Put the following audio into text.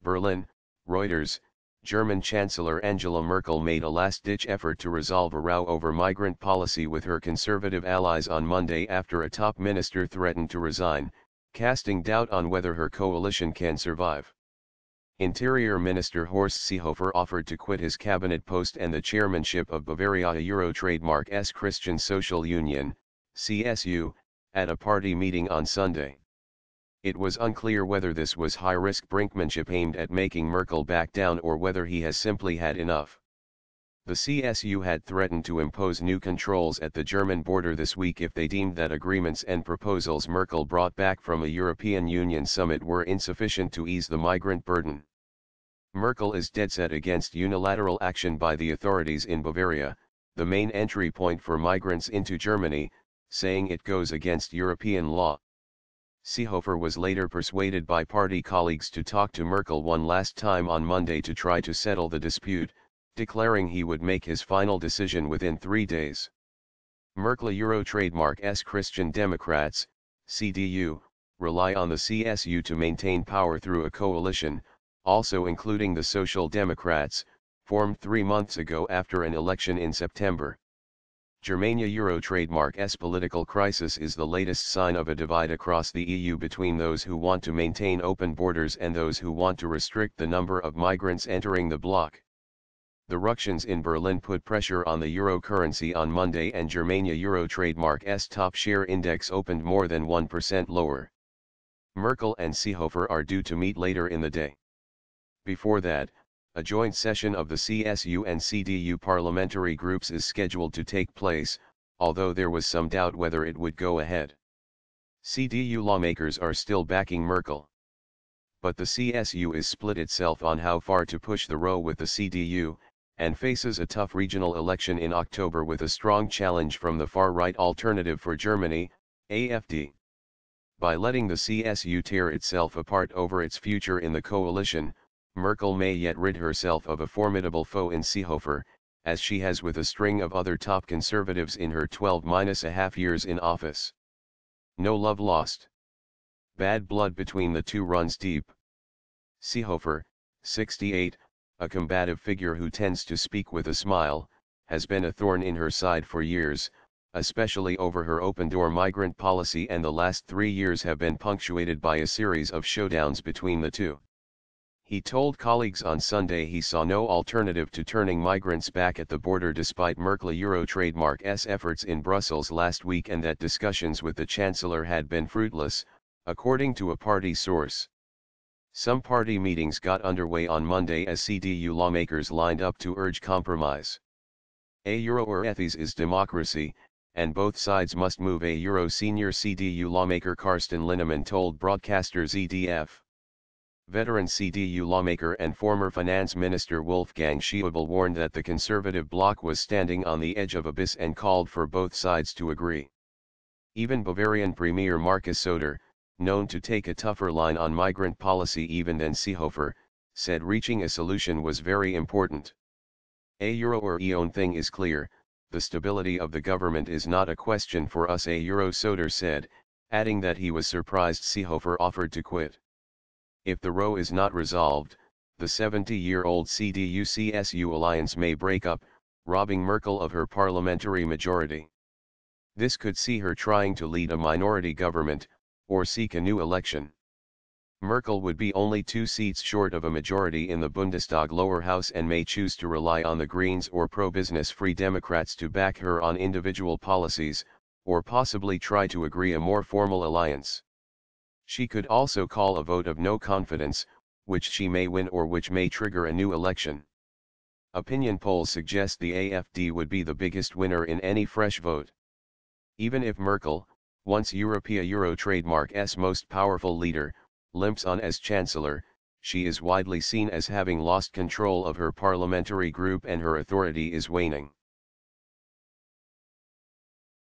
Berlin, Reuters. German Chancellor Angela Merkel made a last-ditch effort to resolve a row over migrant policy with her conservative allies on Monday after a top minister threatened to resign, casting doubt on whether her coalition can survive. Interior Minister Horst Seehofer offered to quit his cabinet post and the chairmanship of Bavaria Euro Trademark's Christian Social Union, CSU, at a party meeting on Sunday. It was unclear whether this was high-risk brinkmanship aimed at making Merkel back down or whether he has simply had enough. The CSU had threatened to impose new controls at the German border this week if they deemed that agreements and proposals Merkel brought back from a European Union summit were insufficient to ease the migrant burden. Merkel is dead set against unilateral action by the authorities in Bavaria, the main entry point for migrants into Germany, saying it goes against European law. Seehofer was later persuaded by party colleagues to talk to Merkel one last time on Monday to try to settle the dispute, declaring he would make his final decision within 3 days. Merkel Euro Trademark's Christian Democrats, CDU, rely on the CSU to maintain power through a coalition, also including the Social Democrats, formed 3 months ago after an election in September. Germania Euro Trademark's political crisis is the latest sign of a divide across the EU between those who want to maintain open borders and those who want to restrict the number of migrants entering the bloc. The ructions in Berlin put pressure on the euro currency on Monday and Germania Euro Trademark's top share index opened more than 1% lower. Merkel and Seehofer are due to meet later in the day. Before that, a joint session of the CSU and CDU parliamentary groups is scheduled to take place, although there was some doubt whether it would go ahead. CDU lawmakers are still backing Merkel. But the CSU is split itself on how far to push the row with the CDU, and faces a tough regional election in October with a strong challenge from the far-right Alternative for Germany, AfD. By letting the CSU tear itself apart over its future in the coalition, Merkel may yet rid herself of a formidable foe in Seehofer, as she has with a string of other top conservatives in her 12-and-a-half years in office. No love lost. Bad blood between the two runs deep. Seehofer, 68, a combative figure who tends to speak with a smile, has been a thorn in her side for years, especially over her open-door migrant policy, and the last 3 years have been punctuated by a series of showdowns between the two. He told colleagues on Sunday he saw no alternative to turning migrants back at the border despite Merkel Euro Trademark's efforts in Brussels last week, and that discussions with the Chancellor had been fruitless, according to a party source. Some party meetings got underway on Monday as CDU lawmakers lined up to urge compromise. A euro or ethis is democracy, and both sides must move, a euro. Senior CDU lawmaker Karsten Linnemann told broadcaster ZDF. Veteran CDU lawmaker and former finance minister Wolfgang Schäuble warned that the conservative bloc was standing on the edge of abyss and called for both sides to agree. Even Bavarian Premier Markus Söder, known to take a tougher line on migrant policy even than Seehofer, said reaching a solution was very important. A euro or own thing is clear, the stability of the government is not a question for us, a euro, Söder said, adding that he was surprised Seehofer offered to quit. If the row is not resolved, the 70-year-old CDU-CSU alliance may break up, robbing Merkel of her parliamentary majority. This could see her trying to lead a minority government, or seek a new election. Merkel would be only 2 seats short of a majority in the Bundestag lower house and may choose to rely on the Greens or pro-business Free Democrats to back her on individual policies, or possibly try to agree a more formal alliance. She could also call a vote of no confidence, which she may win or which may trigger a new election. Opinion polls suggest the AfD would be the biggest winner in any fresh vote. Even if Merkel, once Euro Trademark's most powerful leader, limps on as Chancellor, she is widely seen as having lost control of her parliamentary group and her authority is waning.